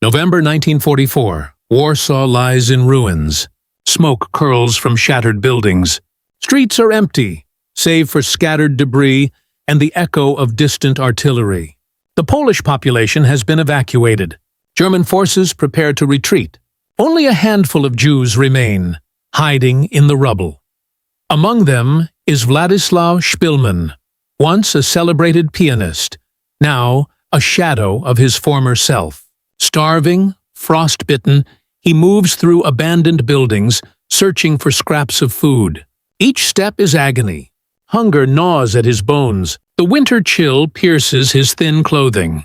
November 1944. Warsaw lies in ruins. Smoke curls from shattered buildings. Streets are empty, save for scattered debris and the echo of distant artillery. The Polish population has been evacuated. German forces prepare to retreat. Only a handful of Jews remain, hiding in the rubble. Among them is Władysław Szpilman, once a celebrated pianist, now a shadow of his former self. Starving, frostbitten, he moves through abandoned buildings, searching for scraps of food. Each step is agony. Hunger gnaws at his bones. The winter chill pierces his thin clothing.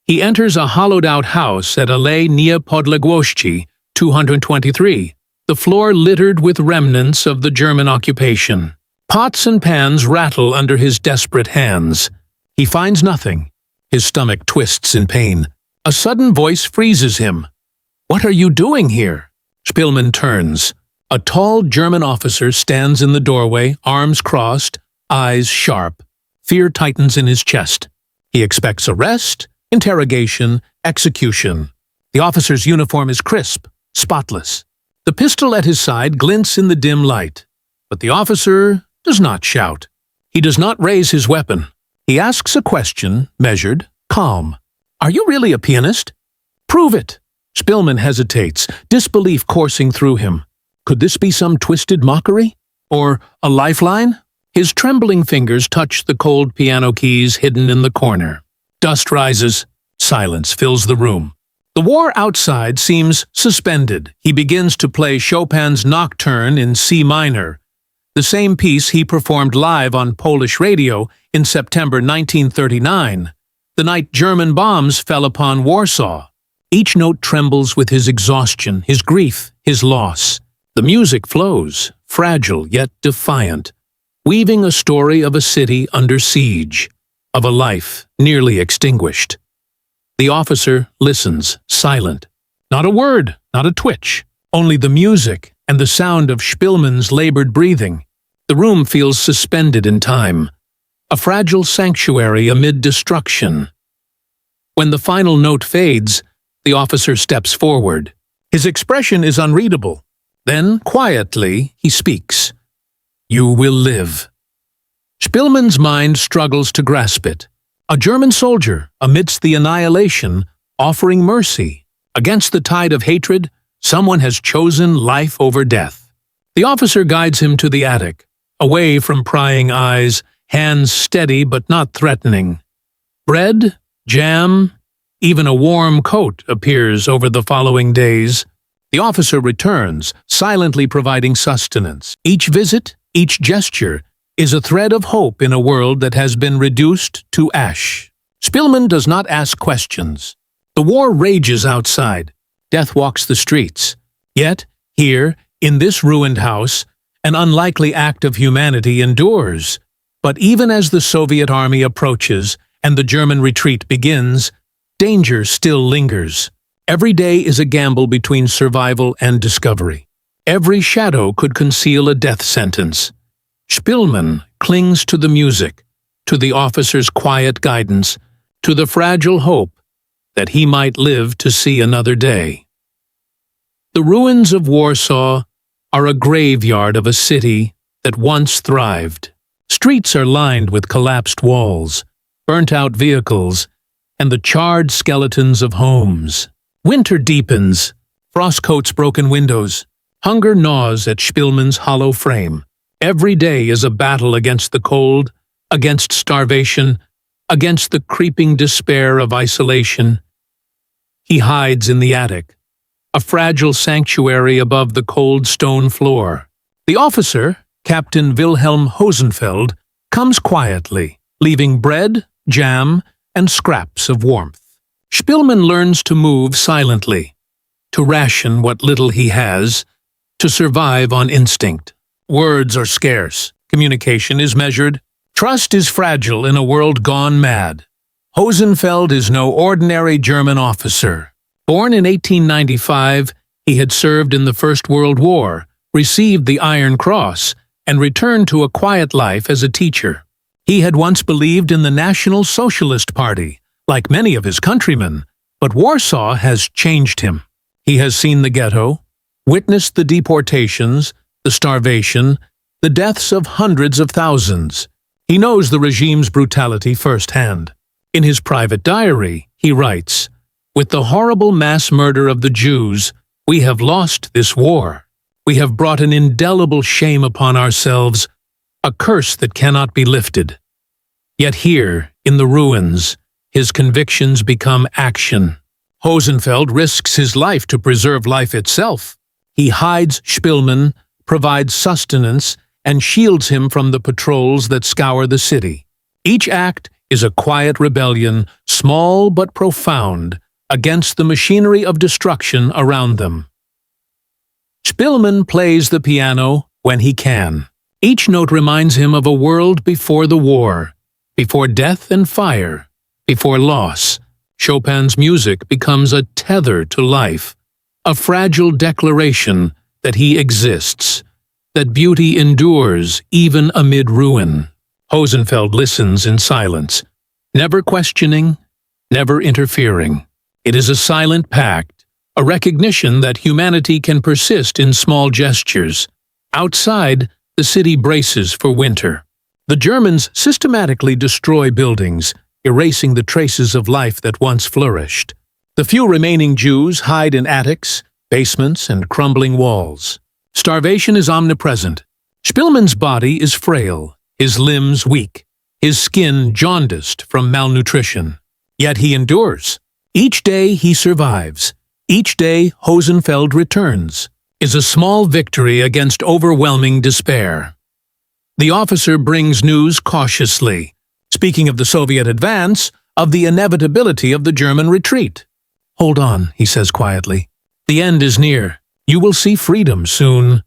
He enters a hollowed-out house at Alei Niepodległości, 223, the floor littered with remnants of the German occupation. Pots and pans rattle under his desperate hands. He finds nothing. His stomach twists in pain. A sudden voice freezes him. "What are you doing here?" Szpilman turns. A tall German officer stands in the doorway, arms crossed, eyes sharp. Fear tightens in his chest. He expects arrest, interrogation, execution. The officer's uniform is crisp, spotless. The pistol at his side glints in the dim light. But the officer does not shout. He does not raise his weapon. He asks a question, measured, calm. "Are you really a pianist?" "Prove it." Szpilman hesitates, disbelief coursing through him. Could this be some twisted mockery? Or a lifeline? His trembling fingers touch the cold piano keys hidden in the corner. Dust rises. Silence fills the room. The war outside seems suspended. He begins to play Chopin's Nocturne in C minor, the same piece he performed live on Polish radio in September 1939, the night German bombs fell upon Warsaw. Each note trembles with his exhaustion, his grief, his loss. The music flows, fragile yet defiant, weaving a story of a city under siege, of a life nearly extinguished. The officer listens, silent. Not a word, not a twitch, only the music and the sound of Szpilman's labored breathing. The room feels suspended in time, a fragile sanctuary amid destruction. When the final note fades, the officer steps forward. His expression is unreadable. Then, quietly, he speaks. "You will live." Szpilman's mind struggles to grasp it. A German soldier, amidst the annihilation, offering mercy. Against the tide of hatred, someone has chosen life over death. The officer guides him to the attic, away from prying eyes, hands steady but not threatening. Bread, jam, even a warm coat appears over the following days. The officer returns, silently providing sustenance. Each visit, each gesture, is a thread of hope in a world that has been reduced to ash. Szpilman does not ask questions. The war rages outside. Death walks the streets. Yet, here, in this ruined house, an unlikely act of humanity endures. But even as the Soviet army approaches and the German retreat begins, danger still lingers. Every day is a gamble between survival and discovery. Every shadow could conceal a death sentence. Szpilman clings to the music, to the officer's quiet guidance, to the fragile hope that he might live to see another day. The ruins of Warsaw are a graveyard of a city that once thrived. Streets are lined with collapsed walls, burnt-out vehicles, and the charred skeletons of homes. Winter deepens, frost coats broken windows. Hunger gnaws at Szpilman's hollow frame. Every day is a battle against the cold, against starvation, against the creeping despair of isolation. He hides in the attic, a fragile sanctuary above the cold stone floor. The officer, Captain Wilhelm Hosenfeld, comes quietly, leaving bread, jam, and scraps of warmth. Szpilman learns to move silently, to ration what little he has, to survive on instinct. Words are scarce. Communication is measured. Trust is fragile in a world gone mad. Hosenfeld is no ordinary German officer. Born in 1895, he had served in the First World War, received the Iron Cross, and returned to a quiet life as a teacher. He had once believed in the National Socialist Party, like many of his countrymen, But Warsaw has changed him. He has seen the ghetto, witnessed the deportations, the starvation, the deaths of hundreds of thousands. He knows the regime's brutality firsthand. In his private diary, he writes, "With the horrible mass murder of the Jews, we have lost this war. We have brought an indelible shame upon ourselves, a curse that cannot be lifted." Yet here, in the ruins, his convictions become action. Hosenfeld risks his life to preserve life itself. He hides Szpilman, provides sustenance, and shields him from the patrols that scour the city. Each act is a quiet rebellion, small but profound, against the machinery of destruction around them. Szpilman plays the piano when he can. Each note reminds him of a world before the war, before death and fire, before loss. Chopin's music becomes a tether to life, a fragile declaration that he exists, that beauty endures even amid ruin. Hosenfeld listens in silence, never questioning, never interfering. It is a silent pact, a recognition that humanity can persist in small gestures. Outside, the city braces for winter. The Germans systematically destroy buildings, erasing the traces of life that once flourished. The few remaining Jews hide in attics, basements, and crumbling walls. Starvation is omnipresent. Szpilman's body is frail, his limbs weak, his skin jaundiced from malnutrition. Yet he endures. Each day he survives. Each day Hosenfeld returns, is a small victory against overwhelming despair. The officer brings news cautiously, speaking of the Soviet advance, of the inevitability of the German retreat. "Hold on," he says quietly. "The end is near. You will see freedom soon."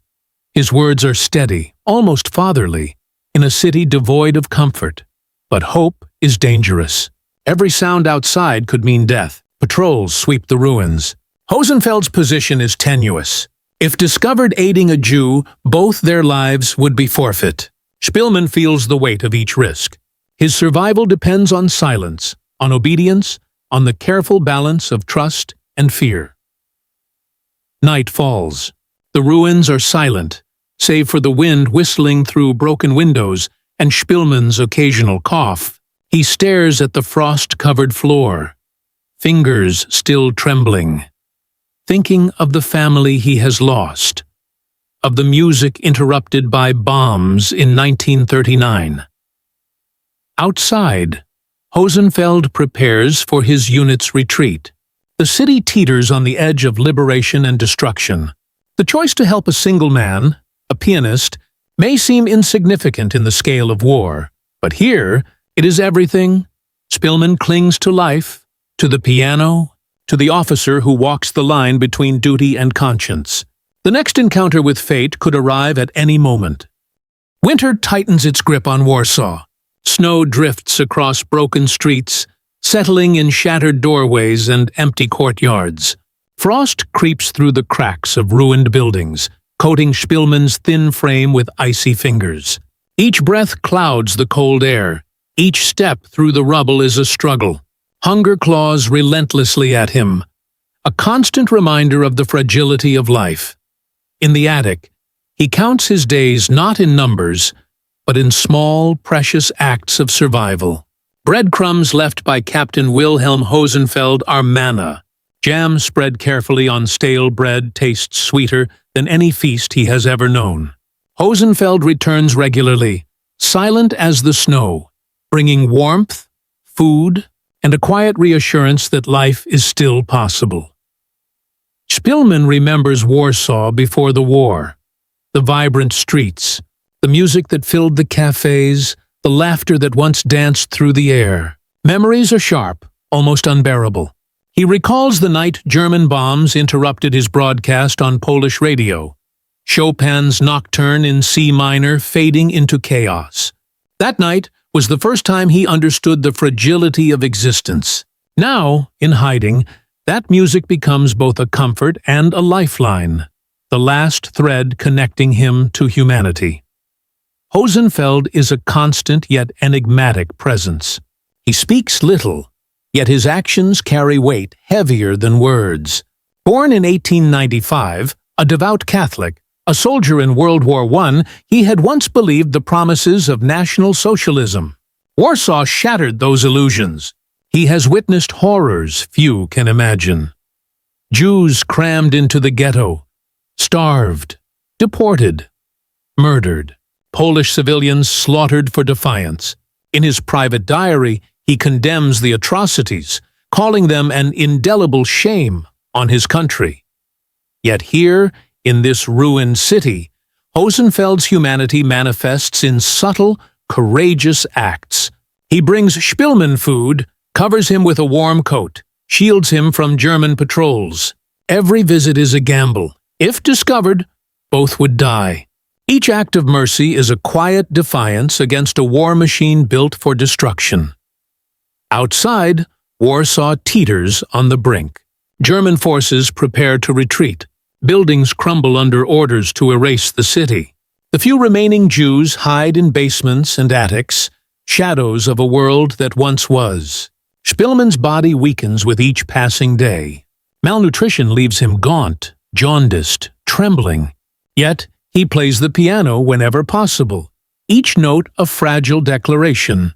His words are steady, almost fatherly, in a city devoid of comfort. But hope is dangerous. Every sound outside could mean death. Patrols sweep the ruins. Hosenfeld's position is tenuous. If discovered aiding a Jew, both their lives would be forfeit. Szpilman feels the weight of each risk. His survival depends on silence, on obedience, on the careful balance of trust and fear. Night falls. The ruins are silent, save for the wind whistling through broken windows and Szpilman's occasional cough. He stares at the frost-covered floor, fingers still trembling, thinking of the family he has lost, of the music interrupted by bombs in 1939. Outside, Hosenfeld prepares for his unit's retreat. The city teeters on the edge of liberation and destruction. The choice to help a single man, a pianist, may seem insignificant in the scale of war, but here it is everything. Szpilman clings to life, to the piano, to the officer who walks the line between duty and conscience. The next encounter with fate could arrive at any moment. Winter tightens its grip on Warsaw. Snow drifts across broken streets, settling in shattered doorways and empty courtyards. Frost creeps through the cracks of ruined buildings, coating Szpilman's thin frame with icy fingers. Each breath clouds the cold air. Each step through the rubble is a struggle. Hunger claws relentlessly at him, a constant reminder of the fragility of life. In the attic, he counts his days not in numbers, but in small, precious acts of survival. Breadcrumbs left by Captain Wilhelm Hosenfeld are manna. Jam spread carefully on stale bread tastes sweeter than any feast he has ever known. Hosenfeld returns regularly, silent as the snow, bringing warmth, food, and a quiet reassurance that life is still possible. Szpilman remembers Warsaw before the war, the vibrant streets, the music that filled the cafes, the laughter that once danced through the air. Memories are sharp, almost unbearable. He recalls the night German bombs interrupted his broadcast on Polish radio, Chopin's Nocturne in C minor fading into chaos. That night was the first time he understood the fragility of existence. Now, in hiding, that music becomes both a comfort and a lifeline, the last thread connecting him to humanity. Hosenfeld is a constant yet enigmatic presence. He speaks little, yet his actions carry weight heavier than words. Born in 1895, a devout Catholic, a soldier in World War I, he had once believed the promises of National Socialism. Warsaw shattered those illusions. He has witnessed horrors few can imagine. Jews crammed into the ghetto, starved, deported, murdered. Polish civilians slaughtered for defiance. In his private diary, he condemns the atrocities, calling them an indelible shame on his country. Yet here, in this ruined city, Hosenfeld's humanity manifests in subtle, courageous acts. He brings Szpilman food, covers him with a warm coat, shields him from German patrols. Every visit is a gamble. If discovered, both would die. Each act of mercy is a quiet defiance against a war machine built for destruction. Outside, Warsaw teeters on the brink. German forces prepare to retreat. Buildings crumble under orders to erase the city. The few remaining Jews hide in basements and attics, shadows of a world that once was. Szpilman's body weakens with each passing day. Malnutrition leaves him gaunt, jaundiced, trembling. Yet, he plays the piano whenever possible, each note a fragile declaration.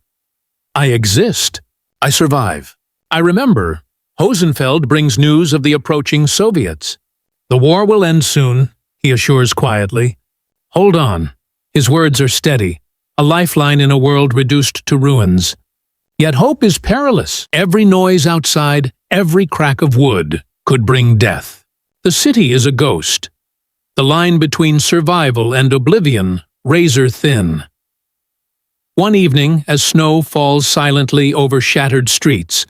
I exist. I survive. I remember. Hosenfeld brings news of the approaching Soviets. The war will end soon, he assures quietly. Hold on. His words are steady, a lifeline in a world reduced to ruins. Yet hope is perilous. Every noise outside, every crack of wood, could bring death. The city is a ghost. The line between survival and oblivion, razor thin. One evening, as snow falls silently over shattered streets,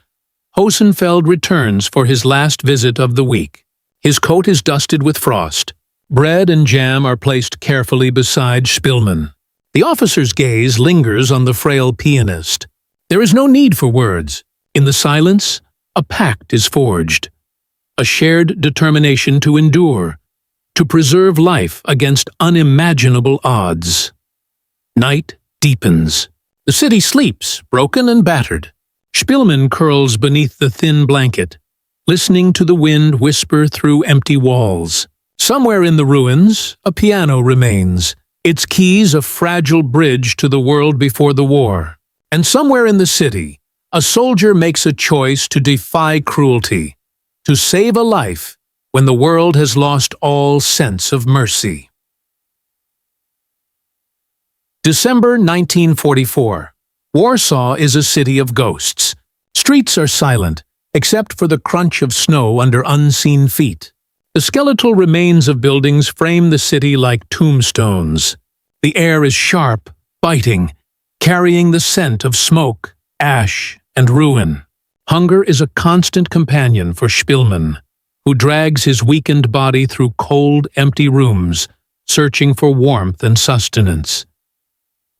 Hosenfeld returns for his last visit of the week. His coat is dusted with frost. Bread and jam are placed carefully beside Szpilman. The officer's gaze lingers on the frail pianist. There is no need for words. In the silence, a pact is forged. A shared determination to endure, to preserve life against unimaginable odds. Night deepens. The city sleeps, broken and battered. Szpilman curls beneath the thin blanket, listening to the wind whisper through empty walls. Somewhere in the ruins, a piano remains, its keys a fragile bridge to the world before the war. And somewhere in the city, a soldier makes a choice to defy cruelty, to save a life when the world has lost all sense of mercy. December 1944. Warsaw is a city of ghosts. Streets are silent, except for the crunch of snow under unseen feet. The skeletal remains of buildings frame the city like tombstones. The air is sharp, biting, carrying the scent of smoke, ash, and ruin. Hunger is a constant companion for Szpilman, who drags his weakened body through cold, empty rooms, searching for warmth and sustenance.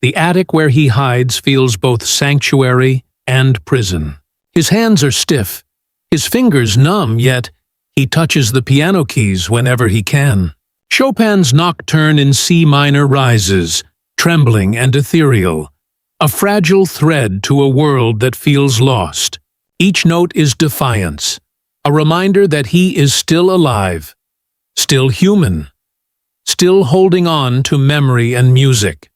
The attic where he hides feels both sanctuary and prison. His hands are stiff, his fingers numb, yet he touches the piano keys whenever he can. Chopin's Nocturne in C minor rises, trembling and ethereal, a fragile thread to a world that feels lost. Each note is defiance, a reminder that he is still alive, still human, still holding on to memory and music.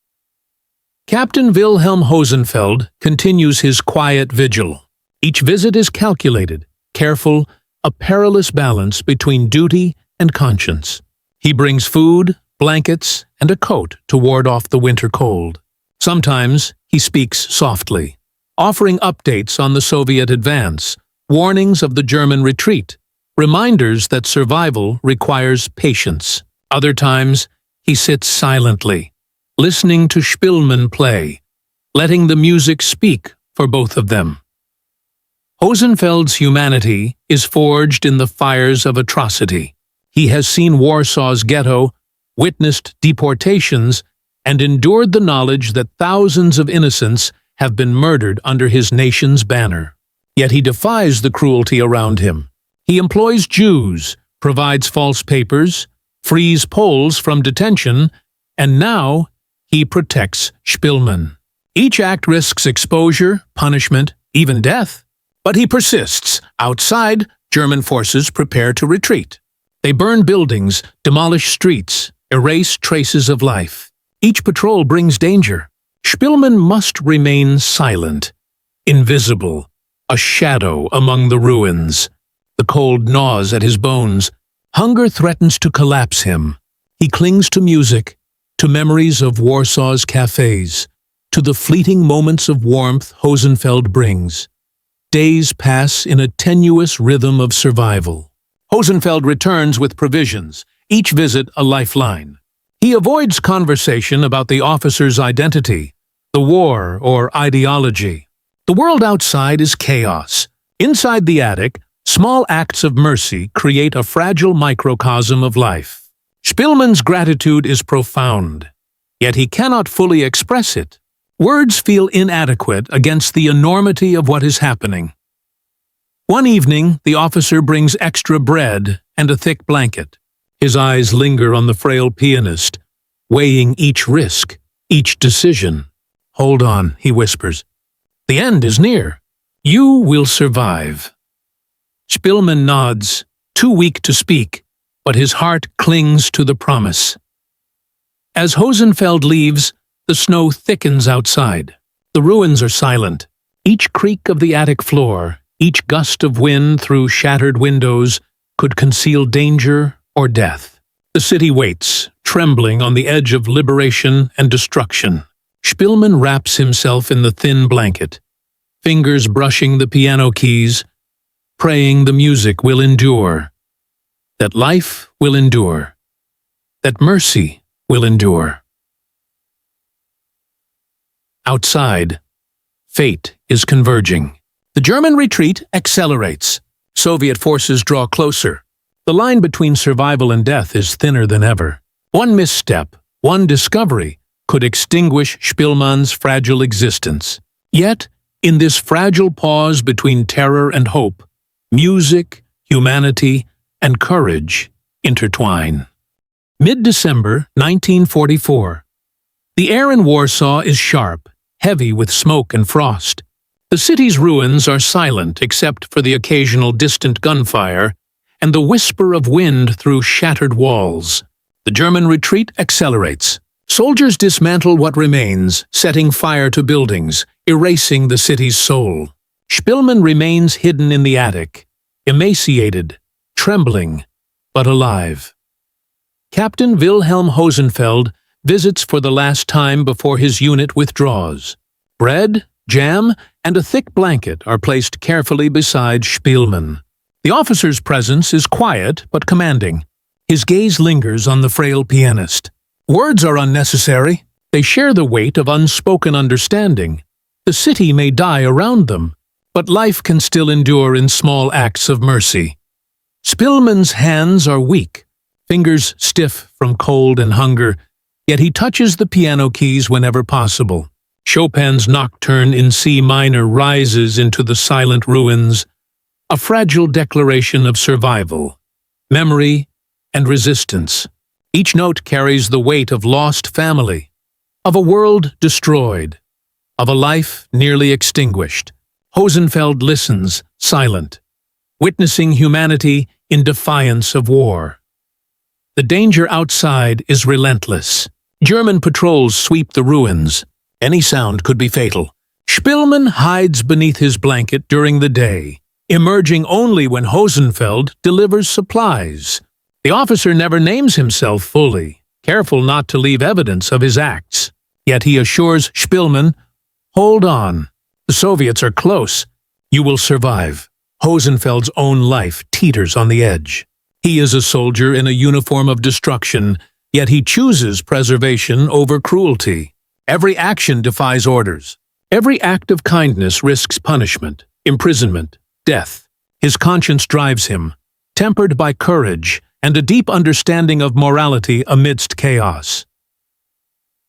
Captain Wilhelm Hosenfeld continues his quiet vigil. Each visit is calculated, careful, a perilous balance between duty and conscience. He brings food, blankets, and a coat to ward off the winter cold. Sometimes he speaks softly, offering updates on the Soviet advance, warnings of the German retreat, reminders that survival requires patience. Other times, he sits silently, listening to Szpilman play, letting the music speak for both of them. Hosenfeld's humanity is forged in the fires of atrocity. He has seen Warsaw's ghetto, witnessed deportations, and endured the knowledge that thousands of innocents have been murdered under his nation's banner. Yet he defies the cruelty around him. He employs Jews, provides false papers, frees Poles from detention, and now he protects Szpilman. Each act risks exposure, punishment, even death. But he persists. Outside, German forces prepare to retreat. They burn buildings, demolish streets, erase traces of life. Each patrol brings danger. Szpilman must remain silent, invisible, a shadow among the ruins. The cold gnaws at his bones. Hunger threatens to collapse him. He clings to music, to memories of Warsaw's cafes, to the fleeting moments of warmth Hosenfeld brings. Days pass in a tenuous rhythm of survival. Hosenfeld returns with provisions, each visit a lifeline. He avoids conversation about the officer's identity, the war, or ideology. The world outside is chaos. Inside the attic, small acts of mercy create a fragile microcosm of life. Szpilman's gratitude is profound, yet he cannot fully express it. Words feel inadequate against the enormity of what is happening. One evening, the officer brings extra bread and a thick blanket. His eyes linger on the frail pianist, weighing each risk, each decision. "Hold on," he whispers. "The end is near. You will survive." Szpilman nods, too weak to speak, but his heart clings to the promise. As Hosenfeld leaves, the snow thickens outside. The ruins are silent. Each creak of the attic floor, each gust of wind through shattered windows could conceal danger or death. The city waits, trembling on the edge of liberation and destruction. Szpilman wraps himself in the thin blanket, fingers brushing the piano keys, praying the music will endure, that life will endure, that mercy will endure. Outside, fate is converging. The German retreat accelerates. Soviet forces draw closer. The line between survival and death is thinner than ever. One misstep, one discovery, could extinguish Szpilman's fragile existence. Yet, in this fragile pause between terror and hope, music, humanity, and courage intertwine. Mid-December 1944. The air in Warsaw is sharp, heavy with smoke and frost. The city's ruins are silent except for the occasional distant gunfire and the whisper of wind through shattered walls. The German retreat accelerates. Soldiers dismantle what remains, setting fire to buildings, erasing the city's soul. Szpilman remains hidden in the attic, emaciated, trembling, but alive. Captain Wilhelm Hosenfeld visits for the last time before his unit withdraws. Bread, jam, and a thick blanket are placed carefully beside Szpilman. The officer's presence is quiet but commanding. His gaze lingers on the frail pianist. Words are unnecessary. They share the weight of unspoken understanding. The city may die around them, but life can still endure in small acts of mercy. Szpilman's hands are weak, fingers stiff from cold and hunger, yet he touches the piano keys whenever possible. Chopin's Nocturne in C minor rises into the silent ruins, a fragile declaration of survival, memory, and resistance. Each note carries the weight of lost family, of a world destroyed, of a life nearly extinguished. Hosenfeld listens, silent, witnessing humanity in defiance of war. The danger outside is relentless. German patrols sweep the ruins. Any sound could be fatal. Szpilman hides beneath his blanket during the day, emerging only when Hosenfeld delivers supplies. The officer never names himself fully, careful not to leave evidence of his acts. Yet he assures Szpilman, "Hold on. The Soviets are close. You will survive." Hosenfeld's own life teeters on the edge. He is a soldier in a uniform of destruction, yet he chooses preservation over cruelty. Every action defies orders. Every act of kindness risks punishment, imprisonment, death. His conscience drives him, tempered by courage and a deep understanding of morality amidst chaos.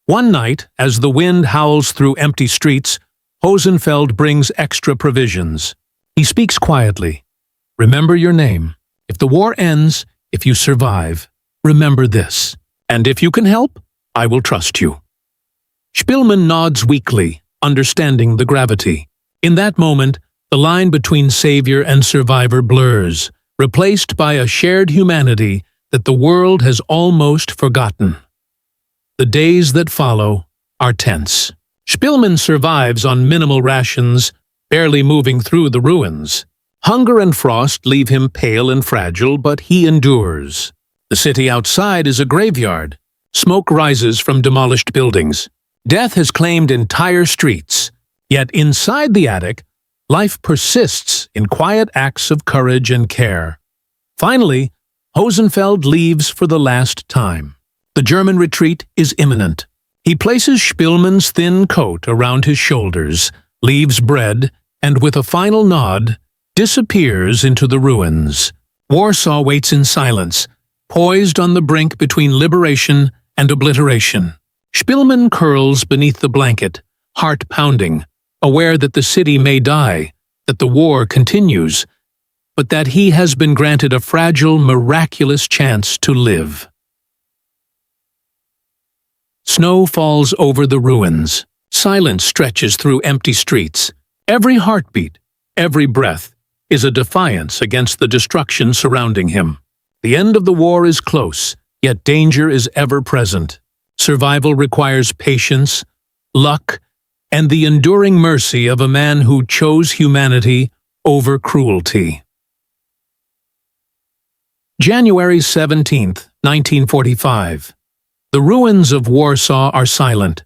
One night, as the wind howls through empty streets, Hosenfeld brings extra provisions. He speaks quietly. "Remember your name. If the war ends, if you survive, remember this. And if you can help, I will trust you." Szpilman nods weakly, understanding the gravity. In that moment, The line between savior and survivor blurs, replaced by a shared humanity that the world has almost forgotten. The days that follow are tense. Szpilman survives on minimal rations, barely moving through the ruins. Hunger and frost leave him pale and fragile, but he endures. The city outside is a graveyard. Smoke rises from demolished buildings. Death has claimed entire streets. Yet inside the attic, life persists in quiet acts of courage and care. Finally, Hosenfeld leaves for the last time. The German retreat is imminent. He places Szpilman's thin coat around his shoulders, leaves bread, and with a final nod, disappears into the ruins. Warsaw waits in silence, poised on the brink between liberation and obliteration. Szpilman curls beneath the blanket, heart pounding, aware that the city may die, that the war continues, but that he has been granted a fragile, miraculous chance to live. Snow falls over the ruins. Silence stretches through empty streets. Every heartbeat, every breath, is a defiance against the destruction surrounding him. The end of the war is close, yet danger is ever present. Survival requires patience, luck, and the enduring mercy of a man who chose humanity over cruelty. January 17, 1945. The ruins of Warsaw are silent.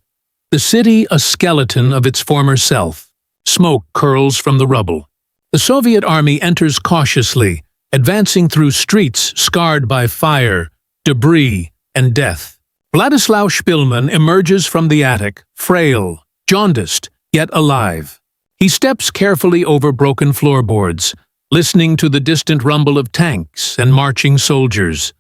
The city a skeleton of its former self. Smoke curls from the rubble. The Soviet army enters cautiously, advancing through streets scarred by fire, debris, and death. Władysław Szpilman emerges from the attic, frail, jaundiced, yet alive. He steps carefully over broken floorboards, listening to the distant rumble of tanks and marching soldiers.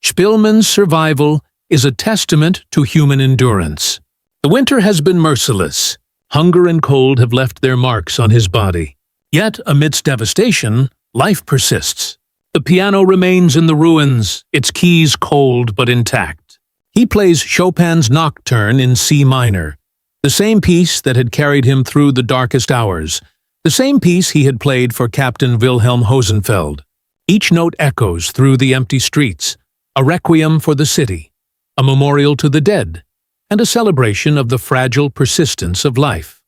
Szpilman's survival is a testament to human endurance. The winter has been merciless. Hunger and cold have left their marks on his body. Yet, amidst devastation, life persists. The piano remains in the ruins, its keys cold but intact. He plays Chopin's Nocturne in C minor, the same piece that had carried him through the darkest hours, the same piece he had played for Captain Wilm Hosenfeld. Each note echoes through the empty streets, a requiem for the city, a memorial to the dead, and a celebration of the fragile persistence of life.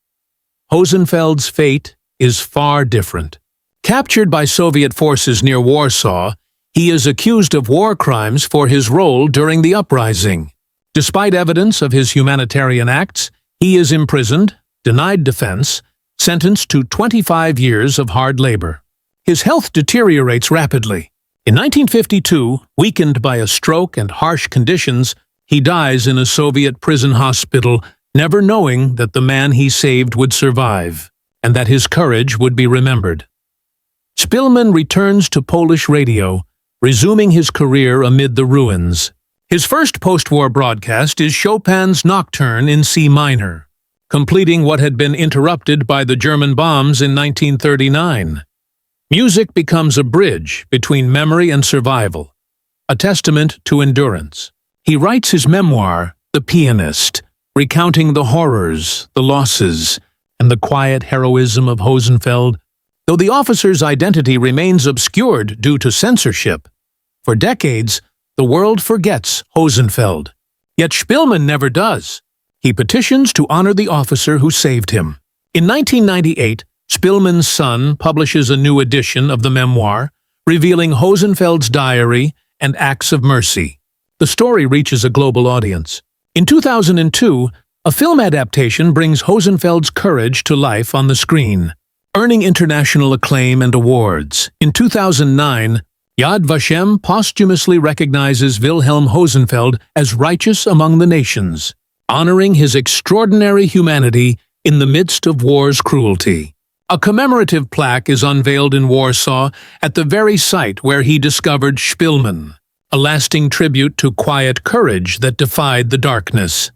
Hosenfeld's fate is far different. Captured by Soviet forces near Warsaw, he is accused of war crimes for his role during the uprising. Despite evidence of his humanitarian acts, he is imprisoned, denied defense, sentenced to 25 years of hard labor. His health deteriorates rapidly. In 1952, weakened by a stroke and harsh conditions, he dies in a Soviet prison hospital, never knowing that the man he saved would survive, and that his courage would be remembered. Szpilman returns to Polish radio, resuming his career amid the ruins. His first post-war broadcast is Chopin's Nocturne in C minor, completing what had been interrupted by the German bombs in 1939. Music becomes a bridge between memory and survival, a testament to endurance. He writes his memoir, The Pianist, recounting the horrors, the losses, and the quiet heroism of Hosenfeld, though the officer's identity remains obscured due to censorship. For decades, the world forgets Hosenfeld. Yet Szpilman never does. He petitions to honor the officer who saved him. In 1998, Szpilman's son publishes a new edition of the memoir, revealing Hosenfeld's diary and acts of mercy. The story reaches a global audience. In 2002, a film adaptation brings Hosenfeld's courage to life on the screen, earning international acclaim and awards. In 2009, Yad Vashem posthumously recognizes Wilhelm Hosenfeld as righteous among the nations, honoring his extraordinary humanity in the midst of war's cruelty. A commemorative plaque is unveiled in Warsaw at the very site where he discovered Szpilman, a lasting tribute to quiet courage that defied the darkness.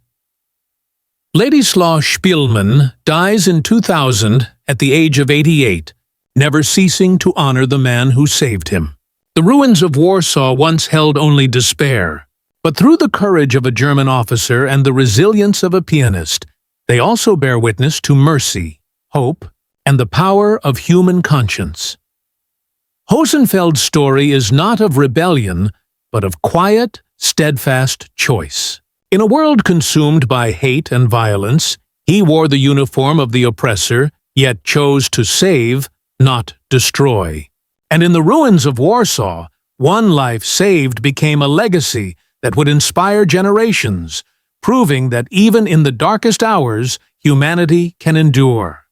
Władysław Szpilman dies in 2000 at the age of 88, never ceasing to honor the man who saved him. The ruins of Warsaw once held only despair, but through the courage of a German officer and the resilience of a pianist, they also bear witness to mercy, hope, and the power of human conscience. Hosenfeld's story is not of rebellion, but of quiet, steadfast choice. In a world consumed by hate and violence, he wore the uniform of the oppressor, yet chose to save, not destroy. And in the ruins of Warsaw, one life saved became a legacy that would inspire generations, proving that even in the darkest hours, humanity can endure.